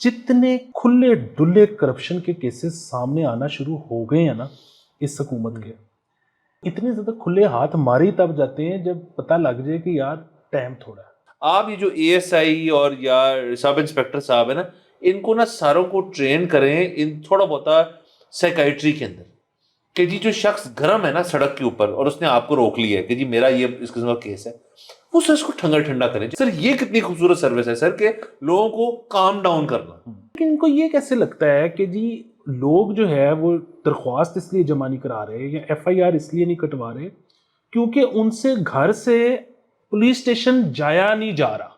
جتنے کھلے ڈلے کرپشن کے کیسز سامنے آنا شروع ہو گئے ہیں نا اس حکومت کے, اتنے زیادہ کھلے ہاتھ مارے تب جاتے ہیں جب پتہ لگ جائے کہ یار ٹائم تھوڑا ہے. آپ یہ جو اے ایس آئی اور یا سب انسپیکٹر صاحب ہے نا, ان کو نا ساروں کو ٹرین کریں ان تھوڑا بہت سائیکائٹری کے اندر, کہ جی جو شخص گرم ہے نا سڑک کے اوپر اور اس نے آپ کو روک لیا ہے کہ جی میرا یہ اس قسم کا کیس ہے, وہ سر اس کو ٹھنڈا کریں. سر یہ کتنی خوبصورت سروس ہے سر کہ لوگوں کو کام ڈاؤن کرنا. لیکن ان کو یہ کیسے لگتا ہے کہ جی لوگ جو ہے وہ درخواست اس لیے جمع نہیں کرا رہے یا ایف آئی آر اس لیے نہیں کٹوا رہے کیونکہ ان سے گھر سے پولیس اسٹیشن جایا نہیں جا رہا.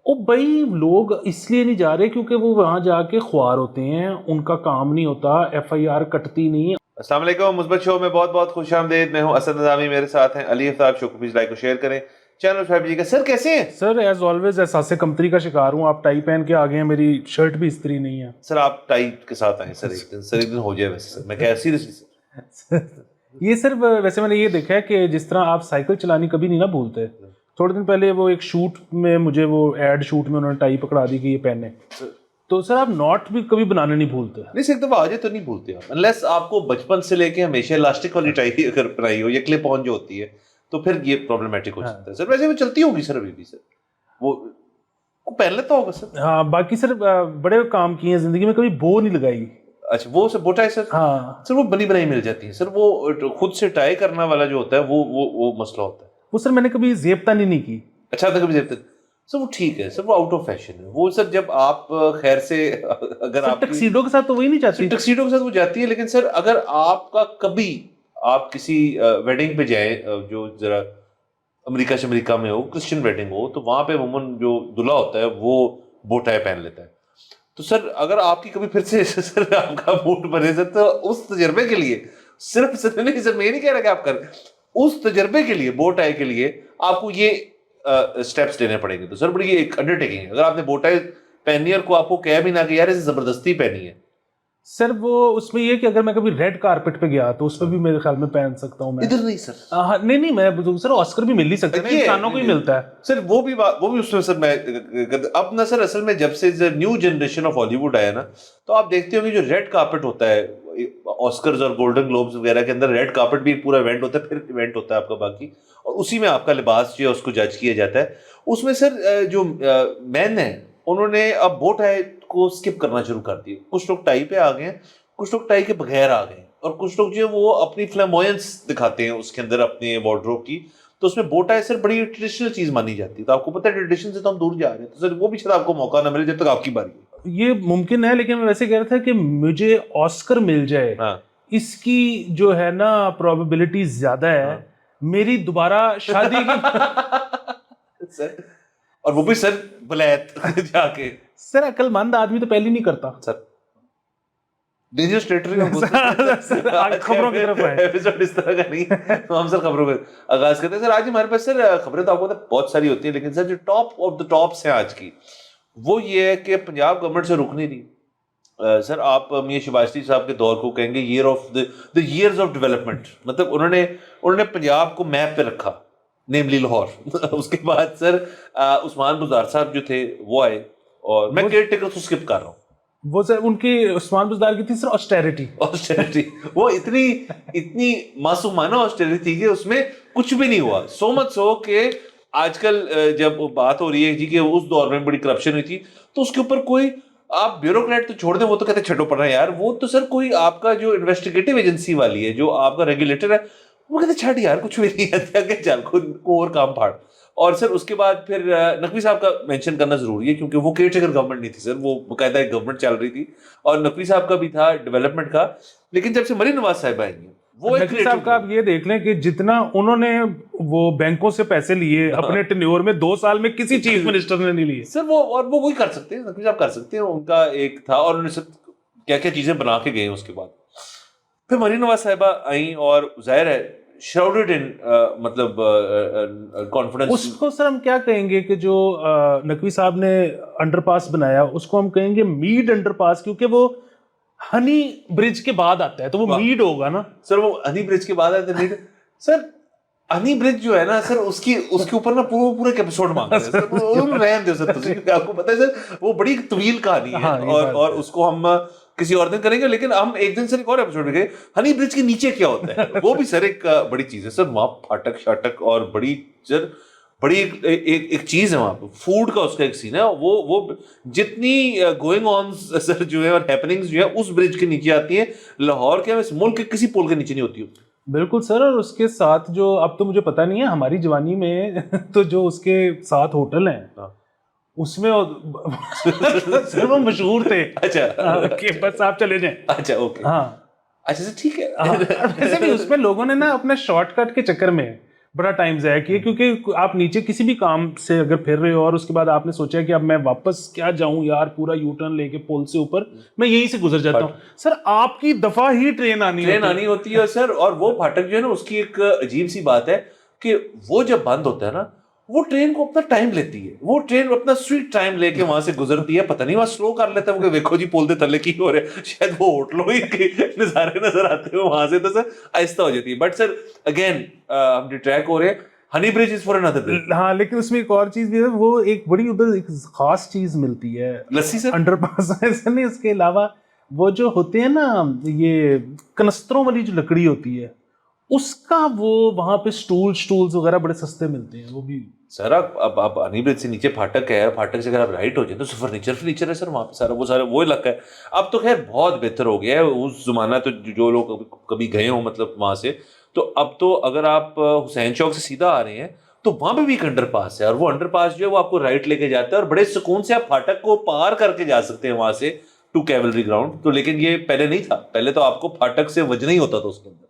او بھائی لوگ اس لیے نہیں جا رہے کیونکہ وہ وہاں جا کے خوار ہوتے ہیں, ان کا کام نہیں ہوتا, ایف آئی آر کٹتی نہیں. السلام علیکم, مثبت شو میں بہت بہت خوش آمدید. میں ہوں اسد نظامی, میرے ساتھ ہیں علی افتاب. شو کو پلیز لائک اور شیئر کریں, چینل سبسکرائب کیجیے گا. سر کیسے ہیں؟ سر ایز آلویز احساس کمتری کا شکار ہوں. آپ ٹائی پہن کے آگے ہیں, میری شرٹ بھی استری نہیں ہے. سر آپ ٹائی کے ساتھ آئیں سر, ایک دن ہو جائے. ویسے سر میں کہہ سیریسلی سر یہ سر ویسے میں نے یہ دیکھا ہے کہ جس طرح آپ سائیکل چلانی کبھی نہیں نا بھولتے, تھوڑے دن پہلے وہ ایک شوٹ میں مجھے وہ ایڈ شوٹ میں انہوں نے ٹائی پکڑا دی کہ یہ پہنے, تو سر آپ ناٹ بھی کبھی بنانے نہیں بھولتے. نہیں سر, ایک دفعہ آ جائے تو نہیں بھولتے آپ, انلیس آپ کو بچپن سے لے کے ہمیشہ لاسٹک والی ٹائی اگر بنائی ہو یا کلپ آن جو ہوتی ہے تو پھر یہ پرابلمٹک ہو سکتا ہے سر. ویسے وہ چلتی ہوگی سر ابھی بھی سر, وہ پہن لیتا ہوگا سر. ہاں باقی سر بڑے کام کیے ہیں زندگی میں, کبھی بو نہیں لگائی. اچھا وہ سر بوٹا ہے سر. ہاں سر وہ بنی بنائی مل جاتی ہیں سر, وہ خود سے ٹائی کرنا والا جو ہوتا ہے وہ مسئلہ ہوتا ہے. وہ سر میں نے کبھی زیبتانی نہیں کی. اچھا تک کبھی دیکھتے سر, وہ ٹھیک ہے سر, وہ آؤٹ آف فیشن ہے وہ سر. جب آپ خیر سے اگر آپ ٹکسیڈو کے ساتھ تو وہی نہیں چاہتی, ٹکسیڈو کے ساتھ وہ جاتی ہے, لیکن سر اگر آپ کا کبھی آپ کسی ویڈنگ پہ جائیں جو ذرا امریکہ میں ہو, کرسچن ویڈنگ ہو, تو وہاں پہ عموماً جو دلہا ہوتا ہے وہ بوٹائے پہن لیتا ہے. تو سر اگر آپ کی کبھی پھر سے سر آپ کا موڈ بنے سر, تو اس تجربے کے لیے صرف سر نہیں سر, میں یہ نہیں کہہ رہا کہ آپ کریں, اس تجربے کے لیے بوٹائے کے لیے آپ کو یہ اسٹیپس لینے پڑیں گے. تو سر بڑی ایک انڈرٹیکنگ ہے. اگر آپ نے بوٹائے پہنی اور کو آپ کو کہہ بھی نہ کہ یار اسے زبردستی پہنی ہے سر وہ اس میں یہ کہ اگر میں کبھی ریڈ کارپٹ پہ گیا تو اس پہ بھی میرے خیال میں پہن سکتا ہوں میں. ادھر نہیں سر, نہیں میں سر آسکر بھی مل نہیں سکتا, انسانوں کو ہی ملتا ہے سر. وہ بھی اس میں سر میں اب نہ سر اصل میں جب سے نیو جنریشن آف ہالی ووڈ آیا نا, تو آپ دیکھتے ہوں گے جو ریڈ کارپٹ ہوتا ہے آسکرز اور گولڈن گلوبز وغیرہ کے اندر, ریڈ کارپٹ بھی پورا ایونٹ ہوتا ہے, پھر ایونٹ ہوتا ہے آپ کا باقی, اور اسی میں آپ کا لباس جو ہے اس کو جج کیا جاتا ہے. اس میں سر جو مین ہیں انہوں نے اب بو ٹائی کو اسکپ کرنا شروع کر دیا. کچھ لوگ ٹائی پہ آ گئے ہیں, کچھ لوگ ٹائی کے بغیر آ گئے ہیں, اور کچھ لوگ جو ہے وہ اپنی فلیموینس دکھاتے ہیں اس کے اندر اپنے وارڈروب کی. تو اس میں بو ٹائی سر بڑی ٹریڈیشنل چیز مانی جاتی ہے. تو آپ کو پتہ ہے ٹریڈیشن سے تو ہم دور جا رہے ہیں, تو سر وہ بھی شاید آپ کو موقع نہ ملے جب تک آپ کی باری ہے. یہ ممکن ہے, لیکن میں ویسے کہہ رہا تھا کہ مجھے آسکر مل جائے, اس کی جو ہے نا پروبیبلٹی زیادہ ہے میری دوبارہ شادی کی سر, اور وہ بھی سر بلیت جا کے. سر عقل مند آدمی تو پہلے نہیں کرتا سر ڈینجرس ٹریٹری خبروں کی طرف ایپیسوڈ اس طرح کا نہیں, ہم سر خبروں کا آغاز کرتے ہیں. سر آج ہمارے پاس سر خبریں تو آپ کو بہت ساری ہوتی ہیں, لیکن سر جو ٹاپ آف دا ٹاپس ہیں آج کی وہ یہ ہے کہ پنجاب گورنمنٹ سے رک نہیں رہی. سر آپ میاں شہباز شریف صاحب کے دور کو کہیں گے year of the years of development. مطلب انہوں نے پنجاب کو میپ پہ رکھا, نیملی لاہور. اس کے بعد سر عثمان بزدار صاحب جو تھے وہ آئے, اور میں کیئر ٹیکر کو اسکپ کر رہا ہوں. وہ سر ان کی عثمان بزدار کی تھی سر آسٹیریٹی. وہ اتنی معصومانہ آسٹیریٹی تھی کہ اس میں کچھ بھی نہیں ہوا. سو مچ سو کہ آج کل جب بات ہو رہی ہے جی کہ اس دور میں بڑی کرپشن ہوئی تھی, تو اس کے اوپر کوئی آپ بیوروکریٹ تو چھوڑ دیں, وہ تو کہتے چھٹو پڑ رہا ہے یار, وہ تو سر کوئی آپ کا جو انویسٹیگیٹو ایجنسی والی ہے, جو آپ کا ریگولیٹر ہے, وہ کہتے چھٹ یار کچھ بھی نہیں ہے, چل کو اور کام پھاڑ. اور سر اس کے بعد پھر نقوی صاحب کا مینشن کرنا ضروری ہے, کیونکہ وہ کیئر ٹیکر گورنمنٹ نہیں تھی سر, وہ باقاعدہ ایک گورنمنٹ چل رہی تھی, اور نقوی صاحب کا بھی تھا ڈیولپمنٹ کا. لیکن جب سے مریم نواز صاحب آئی ہیں, وہ نقوی صاحب کا آپ یہ دیکھ لیں کہ جتنا انہوں نے وہ بینکوں سے پیسے لیے اپنے ٹینیور میں 2 سال میں کسی چیف منسٹر نے نہیں لیے سر. وہ اور وہی کر سکتے ہیں, نقوی صاحب کر سکتے ہیں, ان کا ایک تھا, اور انہوں نے سب کیا کیا چیزیں بنا کے گئے. اس کے بعد پھر مریم نواز صاحبہ آئیں, اور ظاہر ہے شراؤڈڈ ان مطلب کانفیڈنس. اس کو سر ہم کیا کہیں گے کہ جو نقوی صاحب نے انڈر پاس بنایا اس کو ہم کہیں گے میڈ انڈر پاس, کیونکہ وہ ہنی برج کے بعد آتا ہے, تو وہ میڈ ہوگا نا سر. وہ ہنی برج کے بعد آتا ہے میڈ. سر ہنی برج جو ہے نا سر اس کے اوپر نا پورا ایک ایپیسوڈ مانگ رہے ہیں سر. رہن دو سر کیونکہ آپ کو پتہ ہے سر وہ بڑی طویل کہانی ہے اور اس کو ہم کسی اور دن کریں گے. لیکن ہم ایک دن سر ایک اور ایپیسوڈ میں گئے ہنی برج کے نیچے کیا ہوتا ہے وہ بھی سر ایک بڑی چیز ہے سر. وہاں پھاٹک شاٹک اور بڑی ایک چیز ہے وہاں پہ فوڈ کا اس کا ایک سین ہے. وہ جتنی گوئنگ آن سر جو ہے اور ہیپننگز جو ہے اس برج کے نیچے آتی ہیں. لاہور کے اس ملک کے کسی پول کے نیچے نہیں ہوتی. بالکل سر. اور اس کے ساتھ جو اب تو مجھے پتا نہیں ہے ہماری جوانی میں تو جو اس کے ساتھ ہوٹل ہیں اس میں سر وہ مشہور تھے. اچھا کہ بس آپ چلے جائیں. اچھا اوکے ہاں اچھا سر ٹھیک ہے. ویسے بھی اس میں لوگوں نے نا اپنے شارٹ کٹ کے چکر میں بڑا ٹائم ضائع کیا کیونکہ آپ نیچے کسی بھی کام سے اگر پھر رہے ہو اور اس کے بعد آپ نے سوچا کہ اب میں واپس کیا جاؤں یار پورا یو ٹرن لے کے پول سے اوپر میں یہیں سے گزر جاتا ہوں. سر آپ کی دفعہ ہی ٹرین آنی ہوتی ہے سر. اور وہ پھاٹک جو ہے نا اس کی ایک عجیب سی بات ہے کہ وہ جب بند ہوتا ہے نا وہ ٹرین کو اپنا ٹائم لیتی ہے. وہ ٹرین اپنا سویٹ ٹائم لے کے وہاں سے گزرتی ہے. پتہ نہیں وہاں سلو کر لیتا ہے وہ کہ دیکھو جی پول دے تھلے کی ہو رہے شاید وہ ہوٹلوں ہی نظارے نظر آتے ہیں وہاں سے تو سر آہستہ ہو جاتی ہے. بٹ سر اگین ہم ڈیٹریک ہو رہے ہیں. Honey bridge is for another bridge. ہاں لیکن اس میں ایک اور چیز بھی ہے وہ ایک بڑی ادھر ایک خاص چیز ملتی ہے لسی سر انڈر پاس نہیں. اس کے علاوہ وہ جو ہوتے ہیں نا یہ کنستروں والی جو لکڑی ہوتی ہے اس کا وہ وہاں پہ سٹولز وغیرہ بڑے سستے ملتے ہیں. وہ بھی سر اب ہنی برج سے نیچے پھاٹک ہے. پھاٹک سے اگر آپ رائٹ ہو جائیں تو فرنیچر ہے سر وہاں پہ سارا وہ علاقہ ہے. اب تو خیر بہت بہتر ہو گیا ہے. اس زمانہ تو جو لوگ کبھی گئے ہوں مطلب وہاں سے تو اب تو اگر آپ حسین چوک سے سیدھا آ رہے ہیں تو وہاں پہ بھی ایک انڈر پاس ہے. اور وہ انڈر پاس جو ہے وہ آپ کو رائٹ لے کے جاتا ہے اور بڑے سکون سے آپ پھاٹک کو پار کر کے جا سکتے ہیں وہاں سے ٹو کیولری گراؤنڈ. تو لیکن یہ پہلے نہیں تھا. پہلے تو آپ کو پھاٹک سے وجنا ہی ہوتا تھا اس کے اندر.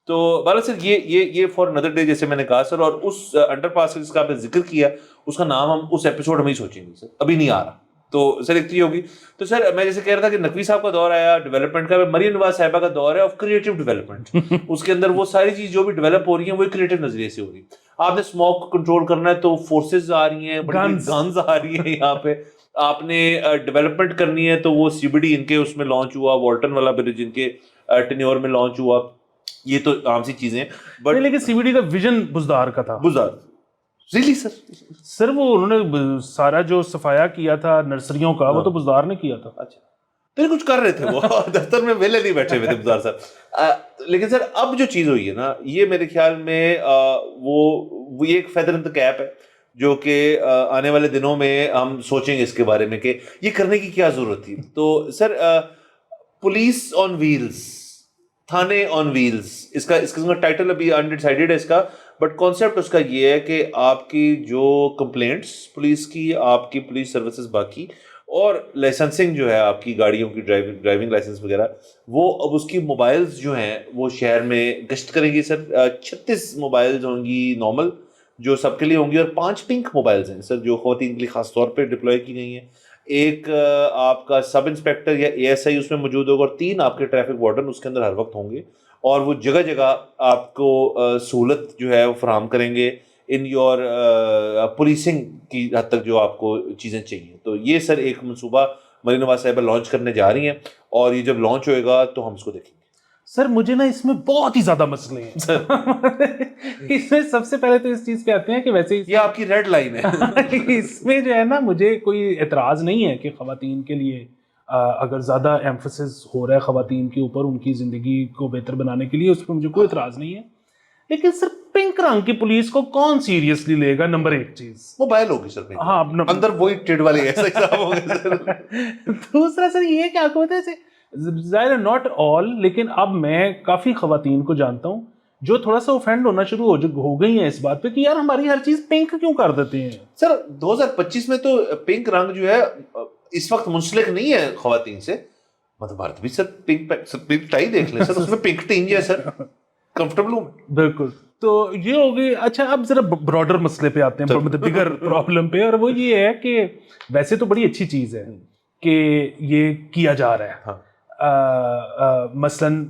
تو بہرحال سر یہ فار اندر ڈے جیسے میں نے کہا سر. اور اس انڈر پاس جس کا آپ نے ذکر کیا اس کا نام ہم اس ایپیسوڈ میں ہی سوچیں گے سر. ابھی نہیں آ رہا تو سر ایک چیز ہوگی. تو سر میں جیسے کہہ رہا تھا کہ نقوی صاحب کا دور آیا ڈیولپمنٹ کا. مریم نواز صاحبہ کا دور ہے آف کریٹو ڈیولپمنٹ. اس کے اندر وہ ساری چیز جو بھی ڈیولپ ہو رہی ہیں وہ کریٹو نظریے سے ہو رہی ہے. آپ نے اسموک کو کنٹرول کرنا ہے تو فورسز آ رہی ہیں گنز آ رہی ہیں یہاں پہ. آپ نے ڈیولپمنٹ کرنی ہے تو وہ سی بی ڈی ان کے اس میں لانچ ہوا. والٹن والا برج ان کے ٹینیور میں لانچ ہوا. یہ تو عام سی چیزیں ہیں. بٹ لیکن سی بی ڈی کا ویژن بزدار کا تھا. ریلی سر وہ انہوں نے سارا جو صفایا کیا تھا نرسریوں کا وہ تو بزدار نے کیا تھا. اچھا تو کچھ کر رہے تھے وہ دفتر میں ویلے نہیں بیٹھے ہوئے تھے بزدار صاحب. لیکن سر اب جو چیز ہوئی ہے نا یہ میرے خیال میں وہ ایک فیدر ان دی کیپ ہے جو کہ آنے والے دنوں میں ہم سوچیں گے اس کے بارے میں کہ یہ کرنے کی کیا ضرورت تھی. تو سر پولیس آن ویلز تھانے آن ویلز اس کا ٹائٹل ابھی انڈیسائیڈڈ ہے اس کا. بٹ کانسیپٹ اس کا یہ ہے کہ آپ کی جو کمپلینٹس پولیس کی آپ کی پولیس سروسز باقی اور لائسنسنگ جو ہے آپ کی گاڑیوں کی ڈرائیونگ لائسنس وغیرہ وہ اب اس کی موبائلز جو ہیں وہ شہر میں گشت کریں گی سر. 36 موبائلز ہوں گی نارمل جو سب کے لیے ہوں گی اور 5 پنک موبائلز ہیں سر جو خواتین کے لیے خاص طور پہ ڈپلوائے کی گئی ہیں. ایک آپ کا سب انسپیکٹر یا اے ایس آئی اس میں موجود ہوگا اور 3 آپ کے ٹریفک وارڈن اس کے اندر ہر وقت ہوں گے اور وہ جگہ جگہ آپ کو سہولت جو ہے وہ فراہم کریں گے ان یور پولیسنگ کی حد تک جو آپ کو چیزیں چاہیے. تو یہ سر ایک منصوبہ مریم نواز صاحبہ لانچ کرنے جا رہی ہیں اور یہ جب لانچ ہوئے گا تو ہم اس کو دیکھیں گے. سر مجھے نا اس میں بہت ہی زیادہ مسئلے ہیں. اس میں سب سے پہلے تو اس چیز پہ آتے ہیں کہ ویسے یہ آپ کی ریڈ لائن ہے. اس میں جو ہے نا مجھے کوئی اعتراض نہیں ہے کہ خواتین کے لیے اگر زیادہ ایمفسس ہو رہا ہے خواتین کے اوپر ان کی زندگی کو بہتر بنانے کے لیے اس پہ مجھے کوئی اعتراض نہیں ہے. لیکن سر پنک رنگ کی پولیس کو کون سیریسلی لے گا؟ نمبر 1 چیز موبائل ہوگی سر. ہاں اندر وہی ٹیڈ والے ایسا حساب ہوگا سر. دوسرا سر یہ کہ آپ کو پتہ ہے ظاہر ناٹ آل لیکن اب میں کافی خواتین کو جانتا ہوں جو تھوڑا سا اوفینڈ ہونا شروع ہو گئی ہیں اس بات پہ کہ یار ہماری ہر چیز پنک کیوں کر دیتے ہیں. سر 2025 میں تو پنک رنگ جو ہے اس وقت منسلک نہیں ہے خواتین سے. مطلب بھارت بھی سر پنک ٹائی دیکھ لیں سر اس میں پنک ٹینج ہے سر کمفرٹیبل ہوں. بالکل. تو یہ ہو گئی. اچھا اب ذرا براڈر مسئلے پہ آتے ہیں مطلب بگر پرابلم پہ اور وہ یہ ہے کہ ویسے تو بڑی اچھی چیز ہے کہ یہ کیا جا رہا ہے مثلاً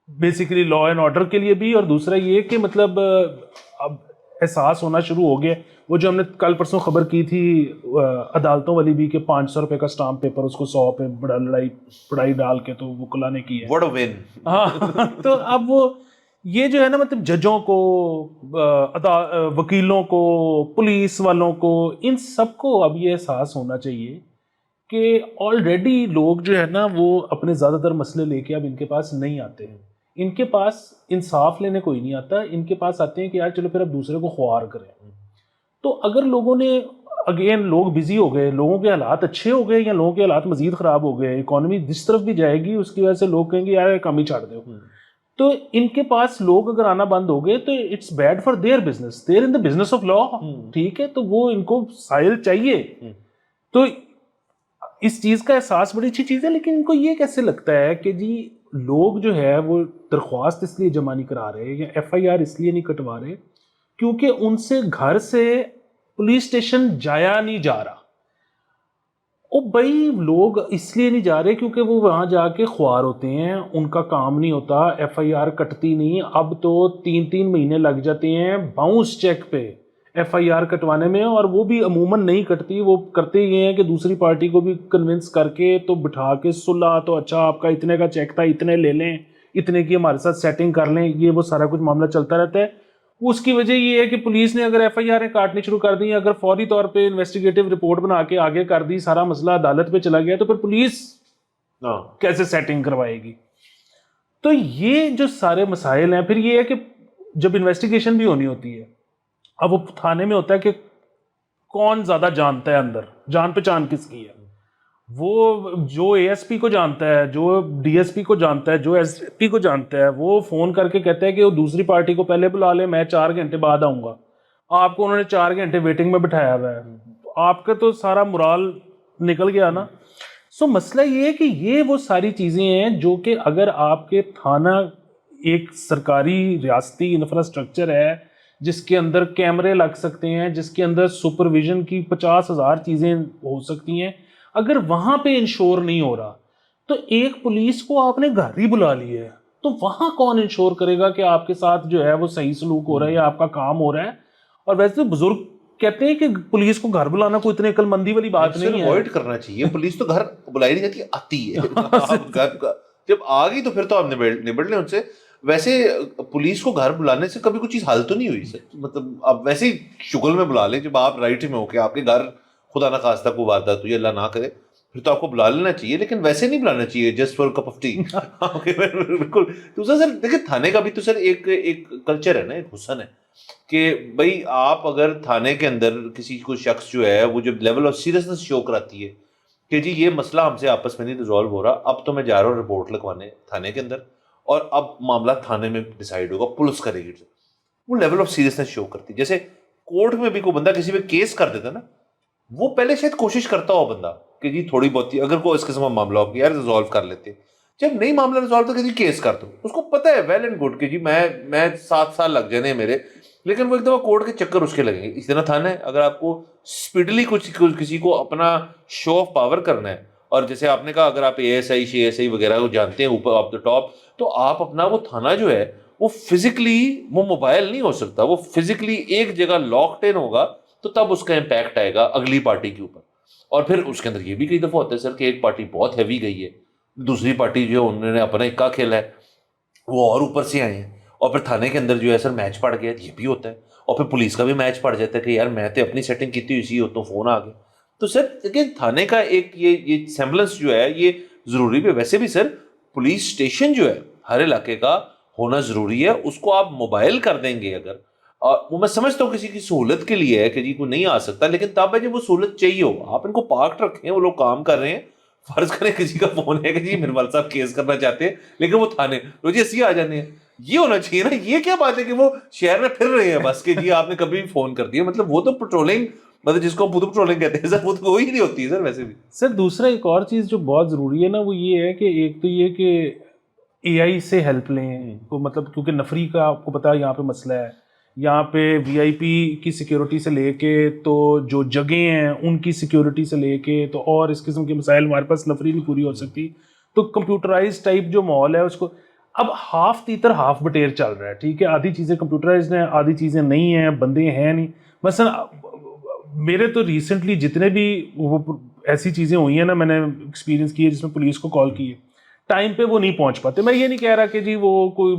بیسیکلی لا اینڈ آرڈر کے لیے بھی اور دوسرا یہ کہ مطلب اب احساس ہونا شروع ہو گیا. وہ جو ہم نے کل پرسوں خبر کی تھی عدالتوں والی بھی کہ 500 روپے کا اسٹامپ پیپر اس کو 100 پہ بڑا پڑائی ڈال کے تو وہ کلا نے کی ہے. What a win. ہاں تو اب وہ یہ جو ہے نا مطلب ججوں کو، وکیلوں کو، پولیس والوں کو، ان سب کو اب یہ احساس ہونا چاہیے کہ آلریڈی لوگ جو ہے نا وہ اپنے زیادہ تر مسئلے لے کے اب ان کے پاس نہیں آتے ہیں. ان کے پاس انصاف لینے کوئی نہیں آتا، ان کے پاس آتے ہیں کہ یار چلو پھر اب دوسرے کو خوار کریں. تو اگر لوگوں نے اگین لوگ بزی ہو گئے، لوگوں کے حالات اچھے ہو گئے یا لوگوں کے حالات مزید خراب ہو گئے، اکانومی جس طرف بھی جائے گی اس کی وجہ سے لوگ کہیں گے یار کم ہی چھاڑ دو. تو ان کے پاس لوگ اگر آنا بند ہو گئے تو it's bad for their business, they're in the business of law. ٹھیک ہے، تو وہ ان کو سائل چاہیے. تو اس چیز کا احساس بڑی اچھی چیز ہے، لیکن ان کو یہ کیسے لگتا ہے کہ جی لوگ جو ہے وہ درخواست اس لیے جمع نہیں کرا رہے یا ایف آئی آر اس لیے نہیں کٹوا رہے کیونکہ ان سے گھر سے پولیس اسٹیشن جایا نہیں جا رہا. او بھائی لوگ اس لیے نہیں جا رہے کیونکہ وہ وہاں جا کے خوار ہوتے ہیں، ان کا کام نہیں ہوتا، ایف آئی آر کٹتی نہیں. اب تو 3 مہینے لگ جاتے ہیں باؤنس چیک پہ ایف آئی آر کٹوانے میں، اور وہ بھی عموماً نہیں کٹتی. وہ کرتے یہ ہیں کہ دوسری پارٹی کو بھی کنونس کر کے تو بٹھا کے صلح، تو اچھا آپ کا اتنے کا چیک تھا، اتنے لے لیں، اتنے کی ہمارے ساتھ سیٹنگ کر لیں. یہ وہ سارا کچھ معاملہ چلتا رہتا ہے. اس کی وجہ یہ ہے کہ پولیس نے اگر ایف آئی آریں کاٹنی شروع کر دی، اگر فوری طور پہ انویسٹیگیٹو رپورٹ بنا کے آگے کر دی، سارا مسئلہ عدالت پہ چلا گیا، تو پھر پولیس کیسے سیٹنگ کروائے گی؟ تو یہ جو سارے مسائل ہیں. پھر یہ ہے کہ جب انویسٹیگیشن بھی ہونی ہوتی ہے، اب وہ تھانے میں ہوتا ہے کہ کون زیادہ جانتا ہے، اندر جان پہچان کس کی ہے. وہ جو اے ایس پی کو جانتا ہے، جو ڈی ایس پی کو جانتا ہے، جو ایس پی کو جانتا ہے، وہ فون کر کے کہتا ہے کہ وہ دوسری پارٹی کو پہلے بلا لے، میں 4 گھنٹے بعد آؤں گا. آپ کو انہوں نے 4 گھنٹے ویٹنگ میں بٹھایا ہوا ہے، آپ کا تو سارا مرال نکل گیا نا. سو مسئلہ یہ ہے کہ یہ وہ ساری چیزیں ہیں جو کہ اگر آپ کے تھانہ ایک سرکاری ریاستی انفراسٹرکچر ہے جس کے اندر کیمرے لگ سکتے ہیں، جس کے اندر سپرویژن کی 50,000 چیزیں ہو سکتی ہیں، اگر وہاں پہ انشور نہیں ہو رہا تو ایک پولیس کو آپ نے گھر ہی بلا لی ہے، تو وہاں کون انشور کرے گا کہ آپ کے ساتھ جو ہے وہ صحیح سلوک ہو رہا ہے یا آپ کا کام ہو رہا ہے؟ اور ویسے تو بزرگ کہتے ہیں کہ پولیس کو گھر بلانا کوئی اتنی عقل مندی والی بات نہیں ہے. اوائڈ کرنا چاہیے. پولیس تو گھر بلائی نہیں جاتی، آتی ہے. جب آ گئی تو پھر تو آپ نبڑ لیں ان سے. ویسے پولیس کو گھر بلانے سے کبھی کوئی چیز حل تو نہیں ہوئی سر. مطلب آپ ویسے ہی شغل میں بلا لیں، جب آپ رائٹ میں ہو کہ آپ کے گھر خدا نہ خواستہ کو واردات ہوئی، اللہ نہ کرے، پھر تو آپ کو بلا لینا چاہیے. لیکن ویسے نہیں بلانا چاہیے just for cup of T. بالکل. دوسرا سر دیکھیں تھانے کا بھی تو سر ایک کلچر ہے نا، ایک حسن ہے کہ بھائی آپ اگر تھانے کے اندر کسی کو شخص جو ہے وہ جب لیول آف سیریسنس شو کراتی ہے کہ جی یہ مسئلہ ہم سے آپس میں نہیں ریزالو ہو رہا، اب تو میں جا رہا ہوں رپورٹ لکھوانے تھانے کے اندر، اور اب معاملہ تھانے میں ڈیسائیڈ ہوگا، پولیس کرے گی، وہ لیول آف سیریسنس شو کرتی. جیسے کورٹ میں بھی کوئی بندہ کسی پہ کیس کر دیتا نا، وہ پہلے شاید کوشش کرتا ہو بندہ کہ جی تھوڑی بہت اگر کوئی اس قسم کا معاملہ ہو کہ یار ریزالو کر لیتے. جب نہیں معاملہ ریزالو تو کہ جی کیس کر دو، اس کو پتہ ہے ویل اینڈ گڈ کہ جی میں 7 سال لگ جانے میرے، لیکن وہ ایک دفعہ کورٹ کے چکر اس کے لگیں گے. اس طرح تھانا ہے، اگر آپ کو اسپیڈلی کسی کو اپنا شو آف پاور کرنا ہے، اور جیسے آپ نے کہا اگر آپ A S I she S I وغیرہ کو جانتے ہیں اوپر آف دا ٹاپ، تو آپ اپنا وہ تھانہ جو ہے وہ فزیکلی، وہ موبائل نہیں ہو سکتا، وہ فزیکلی ایک جگہ لاکڈ ان ہوگا، تو تب اس کا امپیکٹ آئے گا اگلی پارٹی کے اوپر. اور پھر اس کے اندر یہ بھی کئی دفعہ ہوتا ہے سر کہ ایک پارٹی بہت ہیوی گئی ہے، دوسری پارٹی جو انہوں نے اپنا اکا کھیلا ہے وہ اور اوپر سے آئے ہیں، اور پھر تھانے کے اندر جو ہے سر میچ پڑ گیا، یہ بھی ہوتا ہے. اور پھر پولیس کا بھی میچ پڑ جاتا ہے کہ یار میں تو اپنی سیٹنگ کی تھی، اسی تو فون آ گیا. تو سر دیکھیں تھانے کا ایک یہ سیمبلنس جو ہے یہ ضروری بھی. ویسے بھی سر پولیس اسٹیشن جو ہے ہر علاقے کا ہونا ضروری ہے. اس کو آپ موبائل کر دیں گے اگر، اور وہ میں سمجھتا ہوں کسی کی سہولت کے لیے ہے کہ جی کوئی نہیں آ سکتا، لیکن تب ہے جب وہ سہولت چاہیے ہو، آپ ان کو پارک رکھیں، وہ لوگ کام کر رہے ہیں. فرض کریں کسی کا فون ہے کہ جی میرے والد صاحب کیس کرنا چاہتے ہیں، لیکن وہ تھانے روزی اسی آ جانے ہیں. یہ ہونا چاہیے نا. یہ کیا بات ہے کہ وہ شہر میں پھر رہے ہیں بس کہ جی آپ نے کبھی بھی فون کر دیا. مطلب وہ تو پیٹرولنگ، مطلب جس کو ہم خود پیٹرولنگ کہتے ہیں سر، وہ تو وہی نہیں ہوتی ہے سر. ویسے بھی سر دوسرا ایک اور چیز جو بہت ضروری ہے نا، وہ یہ ہے کہ ایک تو یہ کہ اے آئی سے ہیلپ لیں تو، مطلب کیونکہ نفری کا آپ کو پتا ہے یہاں پہ مسئلہ ہے، یہاں پہ وی آئی پی کی سیکیورٹی سے لے کے تو جو جگہیں ہیں ان کی سیکیورٹی سے لے کے تو اور اس قسم کے مسائل، ہمارے پاس نفری نہیں پوری ہو سکتی. تو کمپیوٹرائز ٹائپ جو ماحول ہے اس کو اب ہاف تیتر ہاف بٹیر چل رہا ہے. ٹھیک ہے، آدھی چیزیں کمپیوٹرائزڈ ہیں، آدھی چیزیں نہیں ہیں، بندے ہیں نہیں. مثلا میرے تو ریسنٹلی جتنے بھی وہ ایسی چیزیں ہوئی ہیں نا، میں نے ایکسپیرینس کی ہے جس میں پولیس کو کال کی ہے، ٹائم پہ وہ نہیں پہنچ پاتے. میں یہ نہیں کہہ رہا کہ جی وہ کوئی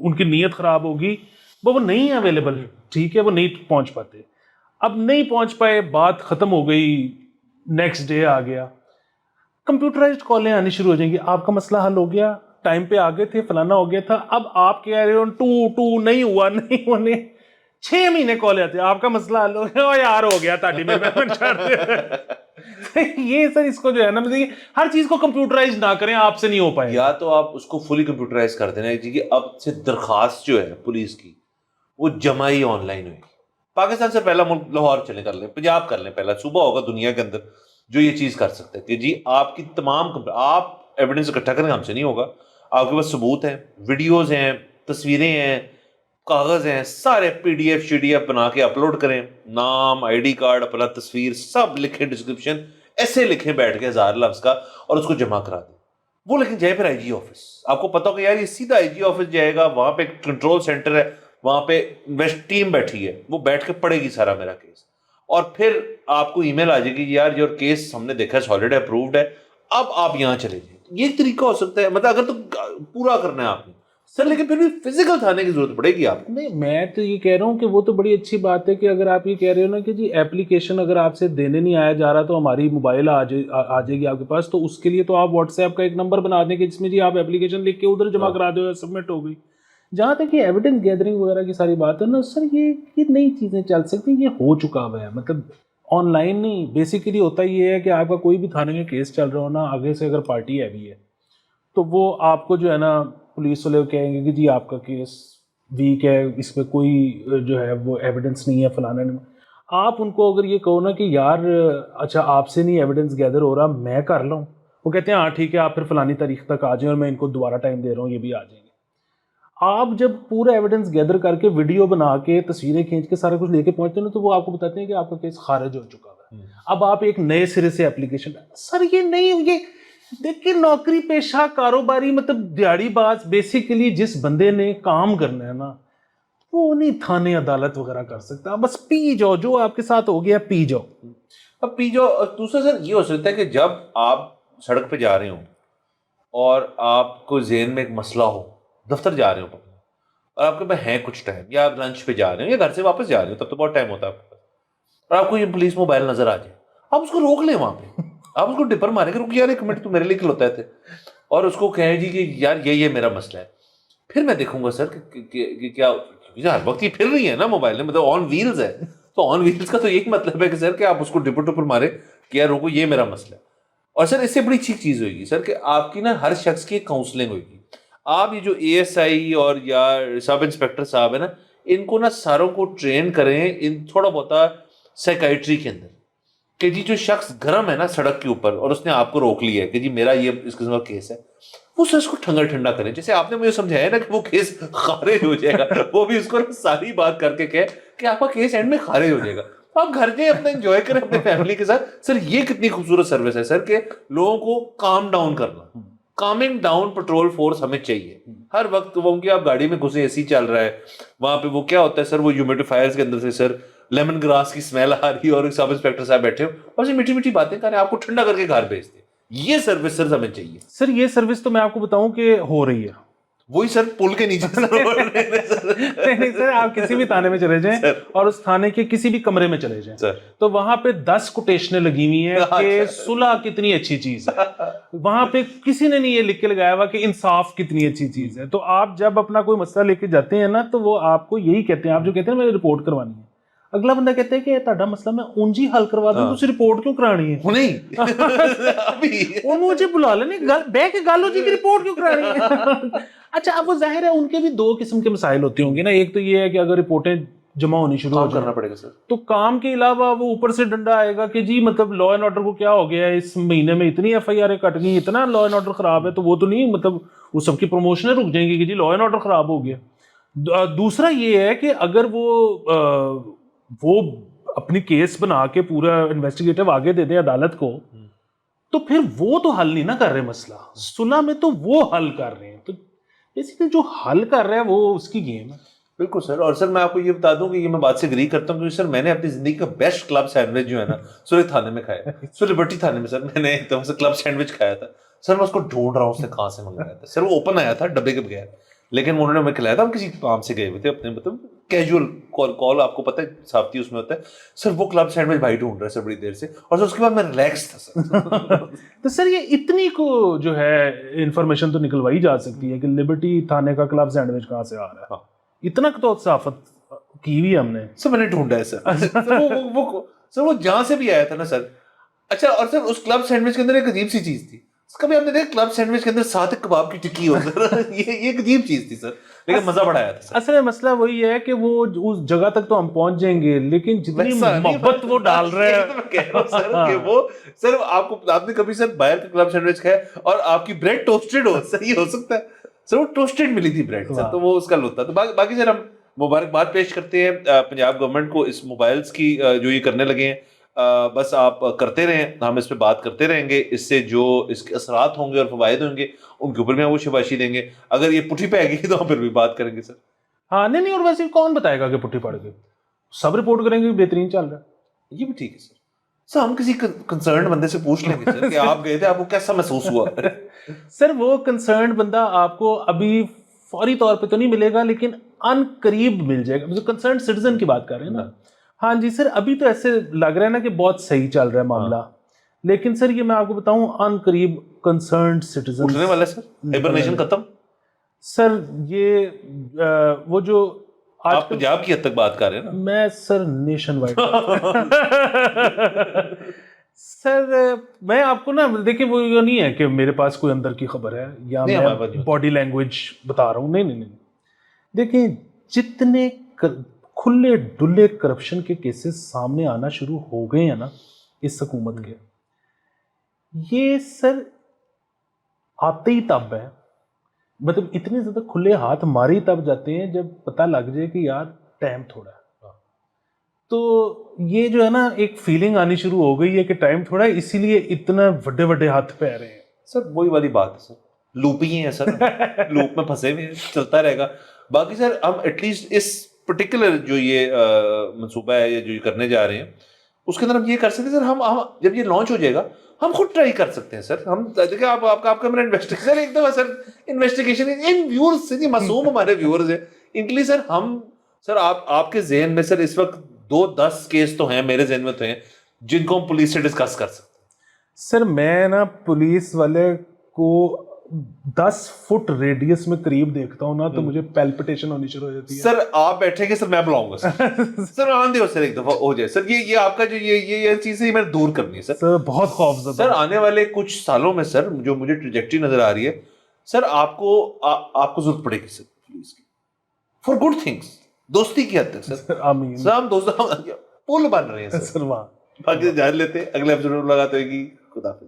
ان کی نیت خراب ہوگی, وہ نہیں اویلیبل, ٹھیک ہے, وہ نہیں پہنچ پاتے. اب نہیں پہنچ پائے, بات ختم ہو گئی, نیکسٹ ڈے آ گیا, کمپیوٹرائزڈ کالیں آنی شروع ہو جائیں گی. آپ کا مسئلہ حل ہو گیا, ٹائم پہ آ گئے تھے, فلانا ہو گیا تھا. اب آپ کہہ رہے ہو ٹو نہیں ہوا, نہیں ہونے 6 مہینے کال آتے, آپ کا مسئلہ حل ہو گیا, یار ہو گیا تاڑی میں یہ سر اس کو جو ہے نا ہر چیز کو کمپیوٹرائز نہ کریں, آپ سے نہیں ہو پائے. یا تو آپ اس کو فلی کمپیوٹرائز کر دینا جی کہ اب سے درخواست جو ہے پولیس کی وہ جمائی آن لائن ہوگی. پاکستان سے پہلا ملک لاہور چلے کر لیں, پنجاب کر لیں, پہلا صوبہ ہوگا دنیا کے اندر جو یہ چیز کر سکتے ہیں کہ جی آپ کی تمام آپ ایویڈنس اکٹھا کریں, ہم سے نہیں ہوگا, آپ کے پاس ثبوت ہیں, ویڈیوز ہیں, تصویریں ہیں, کاغذ ہیں, سارے PDF بنا کے اپلوڈ کریں, نام, ID کارڈ, اپنا تصویر سب لکھیں, ڈسکرپشن ایسے لکھیں بیٹھ کے 1000 لفظ کا, اور اس کو جمع کرا دیں. وہ لیکن جائے پھر IG آفس, آپ کو پتا ہوگا یار یہ سیدھا IG آفس جائے گا, وہاں پہ ایک کنٹرول سینٹر ہے, وہاں پہ ٹیم بیٹھی ہے, وہ بیٹھ کے پڑھے گی سارا میرا کیس, اور پھر آپ کو ای میل آ جائے گی یار یور کیس ہم نے دیکھا سالڈ ہے, اپرووڈ ہے, اب آپ یہاں چلے جائیں. یہ ایک طریقہ ہو سکتا ہے, مطلب اگر تو پورا کرنا ہے آپ نے سر, لیکن پھر بھی فزیکل تھانے کی ضرورت پڑے گی آپ کو. نہیں, میں تو یہ کہہ رہا ہوں کہ وہ تو بڑی اچھی بات ہے کہ اگر آپ یہ کہہ رہے ہو نا کہ جی ایپلیکیشن اگر آپ سے دینے نہیں آیا جا رہا تو ہماری موبائل آ جائے گی آپ کے پاس, تو اس کے لیے تو آپ واٹس ایپ کا ایک نمبر بنا دیں کہ جس میں جی آپ ایپلیکیشن لکھ کے ادھر جمع کرا دو, سبمٹ ہو گئی. جہاں تک یہ ایویڈنس گیدرنگ وغیرہ کی ساری بات ہے نا سر, یہ نئی چیزیں چل سکتی ہیں, یہ ہو چکا ہوا ہے, مطلب آن لائن نہیں. بیسیکلی ہوتا یہ ہے کہ آپ کا کوئی بھی تھانے میں کیس چل رہا ہو نا, آگے سے اگر پارٹی ہیوی ہے تو وہ آپ کو جو ہے نا پولیس والے کہیں گے کہ جی آپ کا کیس ویک ہے, اس میں کوئی جو ہے وہ ایویڈنس نہیں ہے, فلانا نہیں. آپ ان کو اگر یہ کہو نا کہ یار اچھا آپ سے نہیں ایویڈنس گیدر ہو رہا, میں کر لوں, وہ کہتے ہیں ہاں ٹھیک ہے, آپ پھر فلانی تاریخ تک آ جائیں اور میں ان کو دوبارہ ٹائم دے رہا ہوں, یہ بھی آ جائیں گے. آپ جب پورا ایویڈنس گیدر کر کے ویڈیو بنا کے تصویریں کھینچ کے سارا کچھ لے کے پہنچتے ہیں نا, تو وہ آپ کو بتاتے ہیں کہ آپ کا کیس خارج ہو چکا ہے. اب آپ ایک نئے سرے سے اپلیکیشن, سر یہ نہیں, یہ دیکھیں نوکری پیشہ کاروباری مطلب دیہڑی باز, بیسیکلی جس بندے نے کام کرنا ہے نا وہ نہیں تھانے عدالت وغیرہ کر سکتا, بس پی جاؤ, جو آپ کے ساتھ ہو گیا پی جاؤ. اب پی جو دوسرا سر یہ ہو سکتا ہے کہ جب آپ سڑک پہ جا رہے ہوں اور آپ کو ذہن میں ایک مسئلہ ہو, دفتر جا رہے ہو اور آپ کے پاس ہے کچھ ٹائم, یا آپ لنچ پہ جا رہے ہو یا گھر سے واپس جا رہے ہو, تب تو بہت ٹائم ہوتا ہے آپ کے پاس, اور آپ کو یہ پولیس موبائل نظر آ جائے, آپ اس کو روک لیں وہاں پہ, آپ اس کو ڈپر ماریں کہ رک یار 1 منٹ تو میرے لیے کھلوتا ہے, اور اس کو کہیں جی کہ یار یہ میرا مسئلہ ہے. پھر میں دیکھوں گا سر کہ کیا ہر وقت یہ پھر رہی ہے نا موبائل میں, مطلب آن ویلز ہے, تو آن ویلز کا تو ایک مطلب ہے کہ سر کہ آپ اس کو ڈپر مارے کہ یار روکو یہ میرا مسئلہ ہے. اور سر اس سے بڑی اچھی چیز ہوگی سر کہ آپ کی نا ہر شخص کی ایک کاؤنسلنگ ہوگی. آپ یہ جو ASI اور یا سب انسپیکٹر صاحب ہے نا, ان کو نا ساروں کو ٹرین کریں ان تھوڑا بہت سائیکائٹری کے اندر, کہ جی جو شخص گرم ہے نا سڑک کے اوپر اور اس نے آپ کو روک لیا ہے کہ جی میرا یہ اس قسم کا کیس ہے, وہ سر اس کو ٹھنڈا کریں. جیسے آپ نے مجھے سمجھایا نا کہ وہ کیس خارج ہو جائے گا, وہ بھی اس کو ساری بات کر کے کہے کہ آپ کا کیس اینڈ میں خارج ہو جائے گا, آپ گھر جائیں اپنا انجوائے کریں اپنے فیملی کے ساتھ. سر یہ کتنی خوبصورت سروس ہے سر کہ لوگوں کو کام ڈاؤن کرنا, کامنگ ڈاؤن پیٹرول فورس ہمیں چاہیے ہر وقت. وہ کہ آپ گاڑی میں گھسے AC چل رہا ہے, وہاں پہ وہ کیا ہوتا ہے سر, وہ ہیومیڈیفائرز کے اندر سے سر لیمن گراس کی اسمیل آ رہی ہے اور سب انسپیکٹر صاحب بیٹھے ہو اور میٹھی میٹھی باتیں کریں, آپ کو ٹھنڈا کر کے گھر بھیجتے. یہ سروس سر ہمیں چاہیے. سر یہ سروس تو میں آپ کو بتاؤں کہ ہو رہی ہے, وہی سر پل کے نیچے نہیں سر, آپ کسی بھی تھانے میں چلے جائیں اور اس تھانے کے کسی بھی کمرے میں چلے جائیں تو وہاں پہ 10 کوٹیشنیں لگی ہوئی ہیں کہ صلح کتنی اچھی چیز ہے. وہاں پہ کسی نے نہیں یہ لکھ کے لگایا ہوا کہ انصاف کتنی اچھی چیز ہے. تو آپ جب اپنا کوئی مسئلہ لے کے جاتے ہیں نا تو وہ آپ کو یہی کہتے ہیں, آپ جو کہتے ہیں میں رپورٹ کروانی ہے, اگلا بندہ کہتا ہے کہ تہاڈا مسئلہ میں اونجی حل کروا دوں, تسی رپورٹ کیوں کرانی ہے؟ نہیں وہ مجھے بلا لینے بہ کے گل ہو جی کہ رپورٹ کیوں کرانی ہے. اچھا اب وہ ظاہر ہے ان کے بھی 2 قسم کے مسائل ہوتے ہوں گے نا, ایک تو یہ ہے کہ اگر رپورٹیں جمع ہونی شروع ہو کرنا پڑے گا سر, تو کام کے علاوہ وہ اوپر سے ڈنڈا آئے گا کہ جی مطلب لا اینڈ آرڈر کو کیا ہو گیا ہے, اس مہینے میں اتنی FIR کٹ گئی, اتنا لا اینڈ آرڈر خراب ہے, تو وہ تو نہیں مطلب وہ سب کی پروموشنیں رک جائیں گی کہ جی لا اینڈ آرڈر خراب ہو گیا. دوسرا یہ ہے کہ اگر وہ اپنی کیس بنا کے پورا انویسٹیگیٹو آگے دے دیں عدالت کو, تو پھر وہ تو حل نہیں نہ کر رہے مسئلہ, صلح میں تو وہ حل کر رہے ہیں. تو بیسیکلی جو حل کر رہا ہے وہ اس کی گیم ہے. بالکل سر. اور سر میں آپ کو یہ بتا دوں کہ یہ میں بات سے اگری کرتا ہوں کیونکہ سر میں نے اپنی زندگی کا بیسٹ کلب سینڈوچ جو ہے نا سر تھانے میں کھایا. سر لبرٹی تھانے میں سر میں نے ایک دفعہ سے کلب سینڈوچ کھایا تھا سر. میں اس کو ڈھونڈ رہا ہوں اس نے کہاں سے منگایا تھا سر. وہ اوپن آیا تھا ڈبے کے بغیر, لیکن انہوں نے ہمیں کھلایا تھا. ہم کسی کام سے گئے ہوئے تھے اپنے, مطلب کیجول کال آپ کو پتہ ہے صافتی اس میں ہوتا ہے سر. وہ کلب سینڈوچ بھائی ڈھونڈ رہا ہے سر بڑی دیر سے, اور اس کے بعد میں ریلیکس تھا سر. تو سر یہ اتنی کو جو ہے انفارمیشن تو نکلوائی جا سکتی ہے کہ لبرٹی تھانے کا کلب سینڈوچ کہاں سے آ رہا ہے, اتنا تو صافت کی ہوئی ہم نے. سر میں نے ڈھونڈا ہے سر. سر وہ جہاں سے بھی آیا تھا نا سر. اچھا, اور سر اس کلب سینڈوچ کے اندر ایک عجیب سی چیز تھی. کبھی آپ نے دیکھا کلب سینڈوچ کے اندر ساتھ کباب کی ٹکی ہو سر؟ یہ ایک عجیب چیز تھی سر, لیکن مزہ بڑا آیا تھا. اصل مسئلہ وہی ہے کہ وہ اس جگہ تک تو ہم پہنچ جائیں گے, لیکن جتنی محبت وہ ڈال رہے ہیں سر کہ وہ سر آپ نے کبھی سر باہر کا کلب سینڈوچ کھایا اور آپ کی بریڈ ٹوسٹڈ ہو سر, یہ ہو سکتا ہے سر. وہ ٹوسٹڈ ملی تھی بریڈ سر, تو وہ اس کا لطف تھا. تو باقی سر ہم مبارکباد پیش کرتے ہیں پنجاب گورنمنٹ کو اس موبائلز کی جو یہ کرنے لگے ہیں. بس آپ کرتے رہیں, ہم اس پہ بات کرتے رہیں گے. اس سے جو اس کے اثرات ہوں گے اور فوائد ہوں گے ان کے اوپر بھی ہم وہ شاباشی دیں گے. اگر یہ پٹھی پہ آئے گی تو ہم پھر بھی بات کریں گے سر. ہاں نہیں, اور ویسے کون بتائے گا کہ پٹھی پڑ گئی, سب رپورٹ کریں گے بہترین چل رہا ہے. یہ بھی ٹھیک ہے سر. سر ہم کسی کنسرنڈ بندے سے پوچھ لیں گے سر کہ آپ گئے تھے, آپ کو کیسا محسوس ہوا؟ سر وہ کنسرنڈ بندہ آپ کو ابھی فوری طور پہ تو نہیں ملے گا, لیکن ان قریب مل جائے گا. کنسرنڈ سٹیزن کی بات کر رہے ہیں نا. ہاں جی سر, ابھی تو ایسے لگ رہا ہے نا کہ بہت صحیح چل رہا ہے معاملہ, لیکن سر یہ میں آپ کو بتاؤں ان قریب کنسرنڈ سٹیزن اٹھنے والا ہے سر. ہائبرنیشن ختم سر. یہ وہ جو آپ پنجاب کی حد تک بات کر رہے ہیں نا, میں سر نیشن وائڈ سر میں آپ کو نا دیکھیں وہ یہ نہیں ہے کہ میرے پاس کوئی اندر کی خبر ہے یا میں باڈی لینگویج بتا رہا ہوں. نہیں, دیکھیں جتنے کھلے ڈلے کرپشن کے کیسز سامنے آنا شروع ہو گئے ہیں نا اس حکومت کے, یہ سر آتے ہی تب ہے, مطلب اتنے زیادہ کھلے ہاتھ مارے تب جاتے ہیں جب پتہ لگ جائے کہ یار ٹائم تھوڑا ہے. تو یہ جو ہے نا ایک فیلنگ آنی شروع ہو گئی ہے کہ ٹائم تھوڑا ہے, اسی لیے اتنا بڑے بڑے ہاتھ پہ آ رہے ہیں. سر وہی والی بات ہے سر, لوپ ہی ہیں سر, لوپ میں پھنسے ہوئے ہیں, چلتا رہے گا. باقی سر ہم ایٹ لیسٹ اس پرٹیکولر جو یہ منصوبہ ہے یا جو یہ کرنے جا رہے ہیں اس کے اندر ہم یہ کر سکتے ہیں سر. ہم جب یہ لانچ ہو جائے گا ہم خود ٹرائی کر سکتے ہیں سر. ہم دیکھیں آپ کا میرا انویسٹیگیشن ایک دفعہ سر انویسٹیگیشن ان ویورز سے, معصوم ہمارے ویورز ہیں, ان کے لیے سر ہم سر آپ کے ذہن میں سر اس وقت 2-10 کیس تو ہیں, میرے ذہن میں تو ہیں جن کو ہم پولیس سے ڈسکس کر سکتے ہیں. سر میں نا پولیس والے کو 10 فٹ ریڈیس میں قریب دیکھتا ہوں نا تو مجھے پیلپٹیشن ہونی شروع ہو جاتی ہے. سر آپ بیٹھیں گے سر, میں بلاؤں گا سر آن دے سر ایک دفعہ ہو جائے سر. یہ آپ کا جو یہ چیز ہے یہ میں دور کرنی ہے سر. بہت خوفزدہ سر آنے والے کچھ سالوں میں سر جو مجھے ٹریجیکٹری نظر آ رہی ہے سر, آپ کو ضرورت پڑے گی سر پولیس کی فار گڈ تھنگس, دوستی کی حد تک سر. آمین سر ہم دوست پل بن رہے ہیں سر. سر وہاں باقی جان لیتے اگلے ایپیسوڈ میں ملاقات ہوئے گی. خدا حافظ.